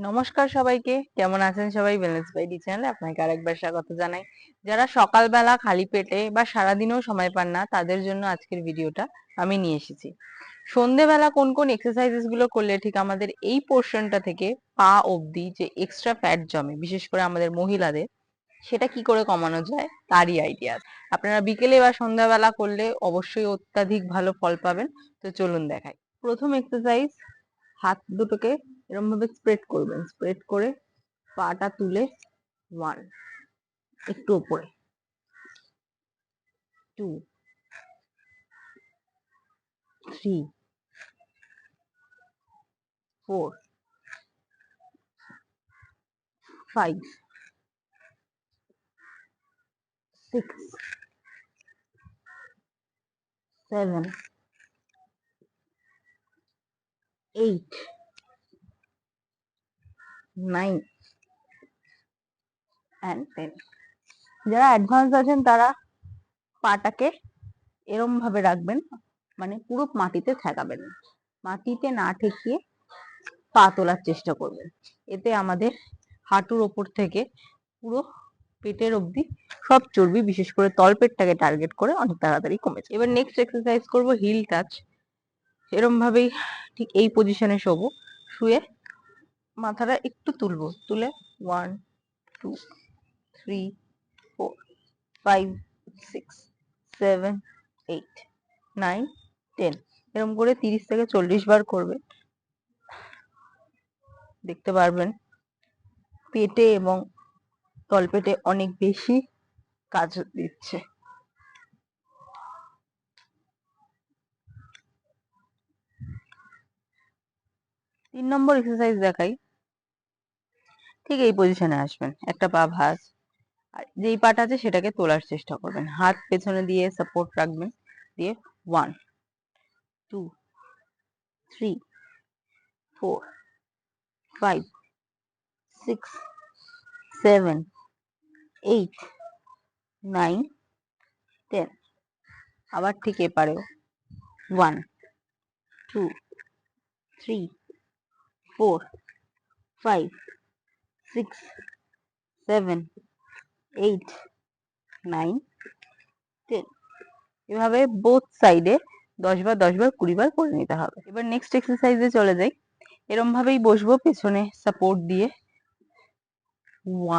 নমস্কার সবাইকে, কেমন আছেন সবাই? ওয়েলনেস বাই ডি চ্যানেলে আপনাকে আরেকবার স্বাগত জানাই। যারা সকালবেলা খালি পেটে বা সারাদিনেও সময় পান না, তাদের জন্য আজকের ভিডিওটা আমি নিয়ে এসেছি। সন্ধেবেলা কোন কোন এক্সারসাইজেস গুলো করলে ঠিক আমাদের এই পোর্শনটা থেকে পা অবধি যে এক্সট্রা ফ্যাট জমে, বিশেষ করে আমাদের মহিলাদের, সেটা কি করে কমানো যায় তারই আইডিয়া। আপনারা বিকেলে বা সন্ধ্যাবেলা করলে অবশ্যই অত্যাধিক ভালো ফল পাবেন। তো চলুন দেখাই। প্রথম এক্সারসাইজ, হাত দুটোকে এরকম ভাবে স্প্রেড করবেন। স্প্রেড করে পাটা তুলে 1, একটু উপরে 2, 3, 4, 5, 6, 7, 8, 9 and 10। যারা অ্যাডভান্স আছেন তারা পাটাকে এরম ভাবে রাখবেন, মানে পুরো মাটিতে ঠেকাবেন না। মাটিতে না ঠেকিয়ে পা তোলার চেষ্টা করবেন। এতে আমাদের হাঁটুর ওপর থেকে পুরো পেটের অবধি সব চর্বি, বিশেষ করে তলপেটটাকে টার্গেট করে, অনেক তাড়াতাড়ি কমে যায়। এবার নেক্সট এক্সারসাইজ করব হিল টাচ। এরম ভাবেই ঠিক এই পজিশনে শোবো। শুয়ে মাথাটা একটু তুলবো, তুলে 1, 2, 3, 4, 5, 6, 7, 8, 9, 10 এরকম করে 30 থেকে 40 বার করবে। দেখতে পারবেন পেটে এবং তলপেটে অনেক বেশি কাজ দিচ্ছে। 3 নম্বর এক্সারসাইজ দেখাই। ঠিক এই পজিশনে আসবেন, একটা পা ভাঁজ, আর যেই পাটা আছে সেটাকে তোলার চেষ্টা করবেন। হাত পেছনে দিয়ে সাপোর্ট রাখবেন, দিয়ে 1, 2, 3, 4, 5, 6, 7, 8, 9, 10। আবার ঠিক এপারেও 1, 2, 3, 4, 5, 6, 7, 8, 9, 10। এভাবে বোথ সাইডে 10 বার 10 বার 20 বার করে নিতে হবে। এবার নেক্সট এক্সারসাইজে চলে যাই। এরম ভাবেই বসবো পেছনে সাপোর্ট দিয়ে।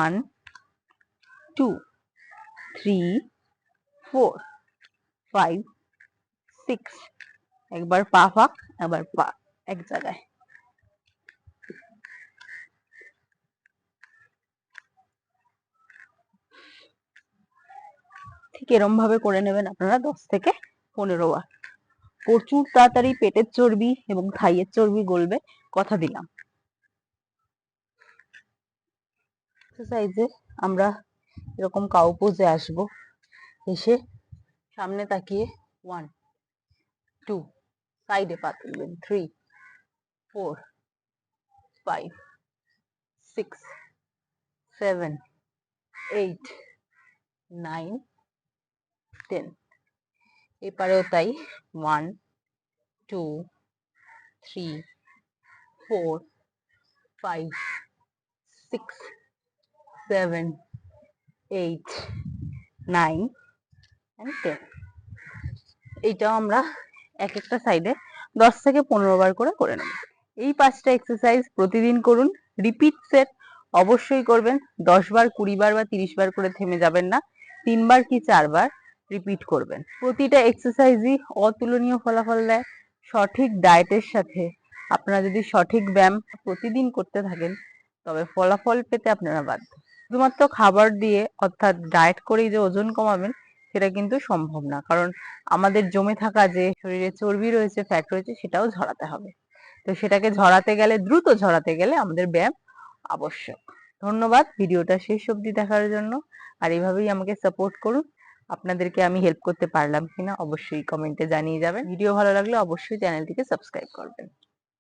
1, 2, 3, 4, 5, 6। একবার পা ফাঁক, একবার পা এক জায়গায়। ঠিক এরম ভাবে করে নেবেন আপনারা 10 থেকে 15 বার। প্রচুর তাড়াতাড়ি পেটের চর্বি এবং থাইয়ের চর্বি গলবে, কথা দিলাম। এক্সারসাইজে আমরা এরকম কাউ পোজে আসবো। এসে সামনে তাকিয়ে 1, 2, সাইডে পা তুলবেন 3, 4, 5, 6, 7, 8, 9, 10। এপারেও তাই 1, 2, 3, 4, 5, 6, 7, 8, 9 and 10। এইটাও আমরা এক একটা সাইডে 10 থেকে 15 বার করে নেব। এই 5টা এক্সারসাইজ প্রতিদিন করুন। রিপিট সেট অবশ্যই করবেন। 10 বার 20 বার বা 30 বার করে থেমে যাবেন না। 3 বার কি 4 বার রিপিট করবেন। প্রতিটা এক্সারসাইজই অতুলনীয় ফলাফল দেয়। সঠিক ডায়েটের সাথে আপনারা যদি সঠিক ব্যায়াম প্রতিদিন করতে থাকেন, তবে ফলাফল পেতে আপনারা বাধ্য। শুধুমাত্র খাবার দিয়ে, অর্থাৎ ডায়েট করেই যে ওজন কমাবেন, সেটা কিন্তু সম্ভব না। কারণ আমাদের জমে থাকা যে শরীরে চর্বি রয়েছে, ফ্যাট রয়েছে, সেটাও ঝরাতে হবে। তো সেটাকে ঝরাতে গেলে, দ্রুত ঝরাতে গেলে আমাদের ব্যায়াম আবশ্যক। ধন্যবাদ ভিডিওটা শেষ অবধি দেখার জন্য। আর এইভাবেই আমাকে সাপোর্ট করুন। আপনাদেরকে আমি হেল্প করতে পারলাম কিনা অবশ্যই কমেন্টে জানিয়ে যাবেন। ভিডিও ভালো লাগলে অবশ্যই চ্যানেলটিকে সাবস্ক্রাইব করবেন।